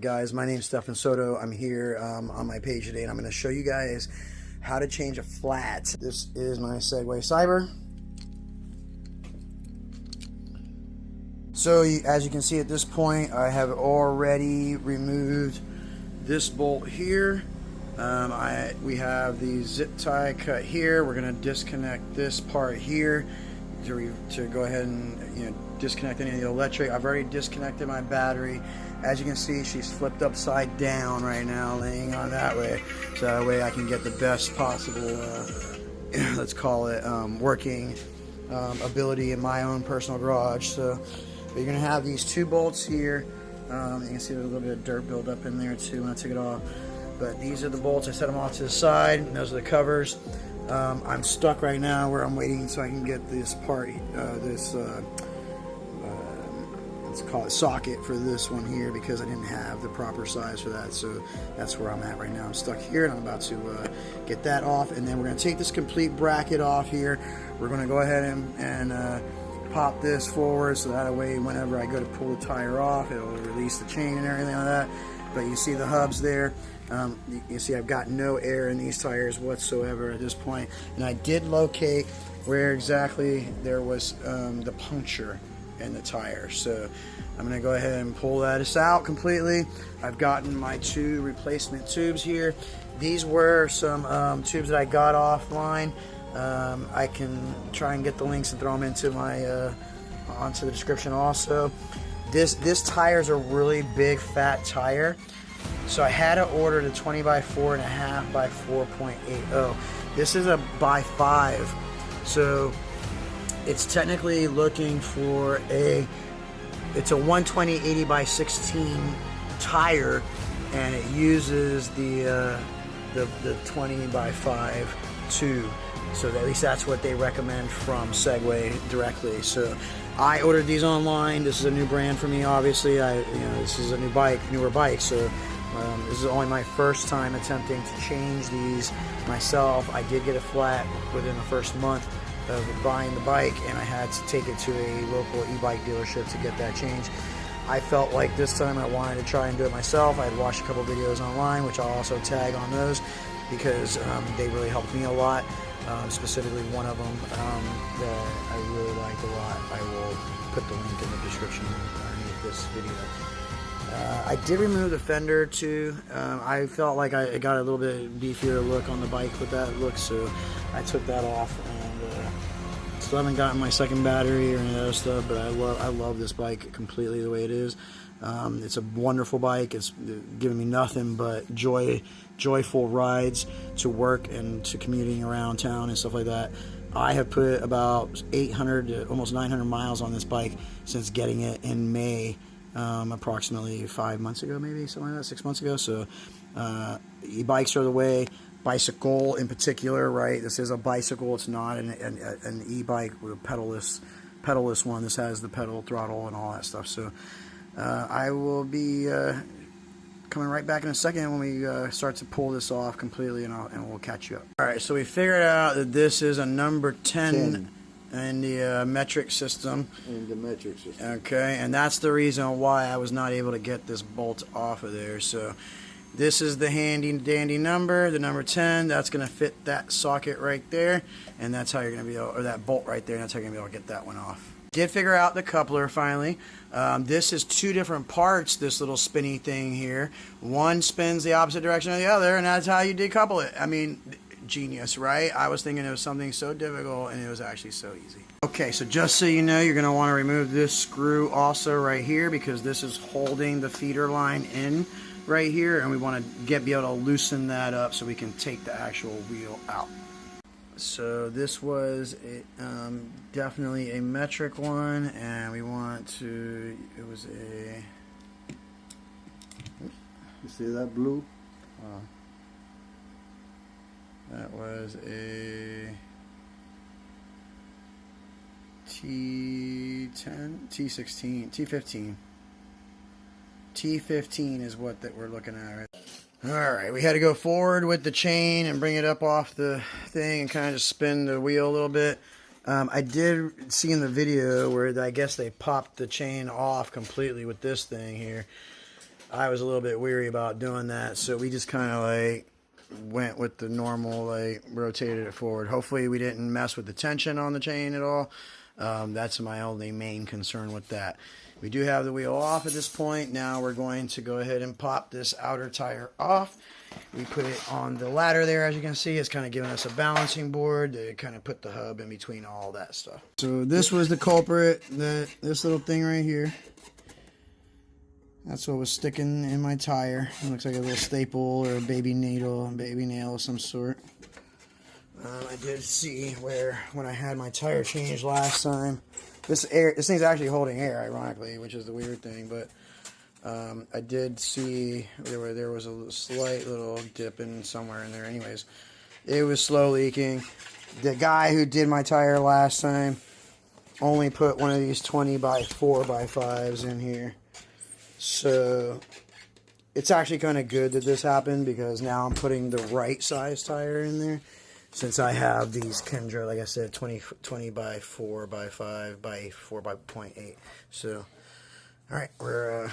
Guys, my name's Stefan Soto. I'm here on my page today, and I'm going to show you guys how to change a flat. This is my SEGWAY Xyber. So as you can see at this point, I have already removed this bolt here. We have the zip tie cut here. We're going to disconnect this part here to go ahead and disconnect any of the electric. I've already disconnected my battery. As you can see, she's flipped upside down right now, laying on that way, so that way I can get the best possible let's call it working ability in my own personal garage. So you're gonna have these two bolts here. You can see there's a little bit of dirt buildup in there too when I took it off, but these are the bolts. I set them off to the side, and those are the covers. I'm stuck right now where I'm waiting so I can get this part, let's call it socket for this one here, because I didn't have the proper size for that. So that's where I'm at right now. I'm stuck here, and I'm about to get that off, and then we're going to take this complete bracket off here. We're going to go ahead and pop this forward, so that way whenever I go to pull the tire off, it'll release the chain and everything like that. But you see the hubs there. You see I've got no air in these tires whatsoever at this point, and I did locate where exactly there was the puncture in the tire. So I'm going to go ahead and pull that out completely. I've gotten my two replacement tubes here. These were some tubes that I got offline. I can try and get the links and throw them into my onto the description also. This tire is a really big fat tire, so I had to order the 20 by 4.5 by 4.80. This is a by 5, so it's technically looking for it's a 120 80 by 16 tire, and it uses the 20 by 5 tube. So at least that's what they recommend from SEGWAY directly. So I ordered these online. This is a new brand for me, obviously. This is a newer bike. So this is only my first time attempting to change these myself. I did get a flat within the first month of buying the bike, and I had to take it to a local e-bike dealership to get that change. I felt like this time I wanted to try and do it myself. I had watched a couple videos online, which I'll also tag on those, because they really helped me a lot. Specifically one of them that I really liked a lot. I will put the link in the description underneath this video. I did remove the fender too. I felt like I got a little bit beefier look on the bike with that look, so I took that off, and still haven't gotten my second battery or any other stuff. But I love this bike completely the way it is. It's a wonderful bike. It's giving me nothing but joyful rides to work and to commuting around town and stuff like that. I have put about 800 to almost 900 miles on this bike since getting it in May, approximately 5 months ago, maybe something like that, 6 months ago. So e-bikes are the way. Bicycle in particular, right? This is a bicycle. It's not an e-bike with a pedalless one. This has the pedal, throttle, and all that stuff. So I will be coming right back in a second when we start to pull this off completely, and we'll catch you up. Alright, so we figured out that this is a number 10 in the metric system. Okay, and that's the reason why I was not able to get this bolt off of there. So this is the handy dandy number, the number 10. That's going to fit that socket right there, and that's how you're going to be able, or that bolt right there, and that's how you're going to be able to get that one off. Did figure out the coupler finally. This is two different parts, this little spinny thing here. One spins the opposite direction of the other, and that's how you decouple it. I mean, genius, right? I was thinking it was something so difficult, and it was actually so easy. Okay, so just so you know, you're going to want to remove this screw also right here, because this is holding the feeder line in right here, and we want to be able to loosen that up so we can take the actual wheel out. So this was definitely a metric one, and we want to, it was a, you see that blue? That was a T10, T16, T15. T15 is what that we're looking at right. Alright, we had to go forward with the chain and bring it up off the thing and kind of just spin the wheel a little bit. I did see in the video where I guess they popped the chain off completely with this thing here. I was a little bit weary about doing that, so we just kind of like went with the normal, like rotated it forward. Hopefully we didn't mess with the tension on the chain at all. That's my only main concern with that. We do have the wheel off at this point. Now we're going to go ahead and pop this outer tire off. We put it on the ladder there, as you can see. It's kind of giving us a balancing board to kind of put the hub in between all that stuff. So this was the culprit, this little thing right here. That's what was sticking in my tire. It looks like a little staple or a baby nail of some sort. I did see where, when I had my tire changed last time, this thing's actually holding air, ironically, which is the weird thing, but I did see there was a slight little dip in somewhere in there. Anyways, it was slow leaking. The guy who did my tire last time only put one of these 20 by 4 by 5s in here. So it's actually kind of good that this happened, because now I'm putting the right size tire in there, since I have these Kendra, like I said, 20 by 4 by 5 by 4 by 0.8. So, all right,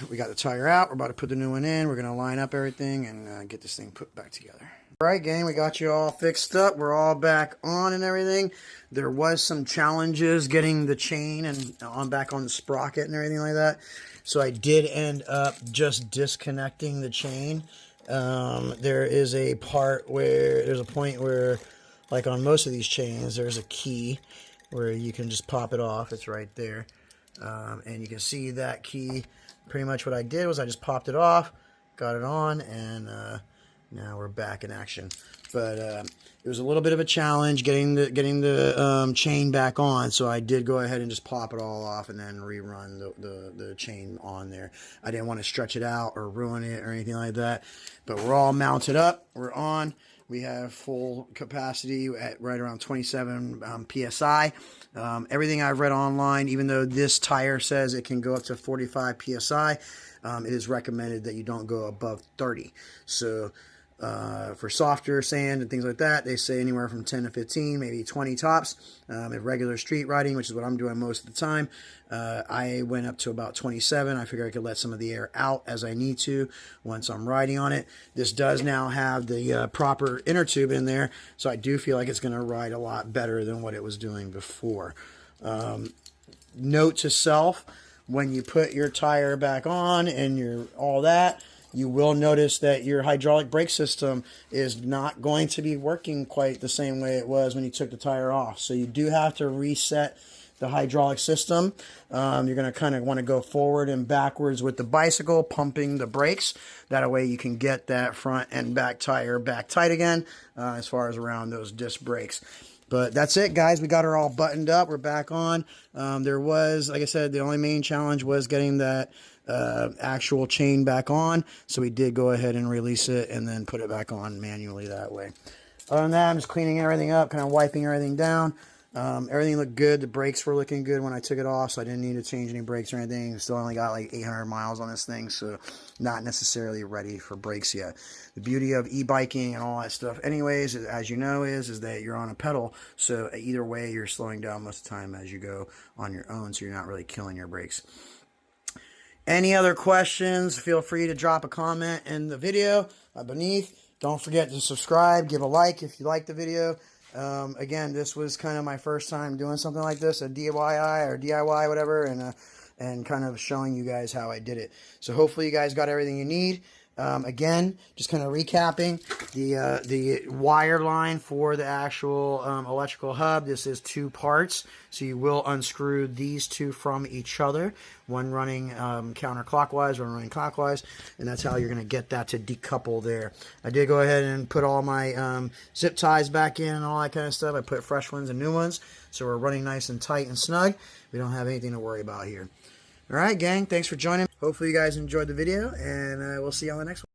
we got the tire out. We're about to put the new one in. We're going to line up everything and get this thing put back together. All right, gang, we got you all fixed up. We're all back on and everything. There was some challenges getting the chain and back on the sprocket and everything like that. So I did end up just disconnecting the chain. There is a point where, like on most of these chains, there's a key where you can just pop it off. It's right there. And you can see that key. Pretty much what I did was I just popped it off, got it on, and now we're back in action. But it was a little bit of a challenge getting the chain back on, so I did go ahead and just pop it all off and then rerun the chain on there. I didn't want to stretch it out or ruin it or anything like that. But we're all mounted up. We're on. We have full capacity at right around 27 PSI. Everything I've read online, even though this tire says it can go up to 45 PSI, it is recommended that you don't go above 30. So for softer sand and things like that, they say anywhere from 10 to 15, maybe 20 tops. At regular street riding, which is what I'm doing most of the time, I went up to about 27. I figured I could let some of the air out as I need to once I'm riding on it. This does now have the proper inner tube in there, so I do feel like it's going to ride a lot better than what it was doing before. Note to self, when you put your tire back on and all that, you will notice that your hydraulic brake system is not going to be working quite the same way it was when you took the tire off. So you do have to reset the hydraulic system. You're going to kind of want to go forward and backwards with the bicycle, pumping the brakes. That way you can get that front and back tire back tight again, as far as around those disc brakes. But that's it, guys. We got her all buttoned up. We're back on. There was, like I said, the only main challenge was getting that actual chain back on. So we did go ahead and release it and then put it back on manually that way. Other than that, I'm just cleaning everything up, kind of wiping everything down. Everything looked good. The brakes were looking good when I took it off, so I didn't need to change any brakes or anything. Still only got like 800 miles on this thing, so not necessarily ready for brakes yet. The beauty of e-biking and all that stuff anyways, as you know, is that you're on a pedal, so either way you're slowing down most of the time as you go on your own, so you're not really killing your brakes. Any other questions, feel free to drop a comment in the video beneath. Don't forget to subscribe, give a like if you like the video. Again, this was kind of my first time doing something like this, a DIY or DIY, whatever, and kind of showing you guys how I did it. So hopefully you guys got everything you need. Again, just kind of recapping the wire line for the actual electrical hub. This is 2 parts, so you will unscrew these 2 from each other, one running counterclockwise, one running clockwise, and that's how you're going to get that to decouple there. I did go ahead and put all my zip ties back in and all that kind of stuff. I put fresh ones and new ones, so we're running nice and tight and snug. We don't have anything to worry about here. All right, gang, thanks for joining. Hopefully you guys enjoyed the video, and we'll see you on the next one.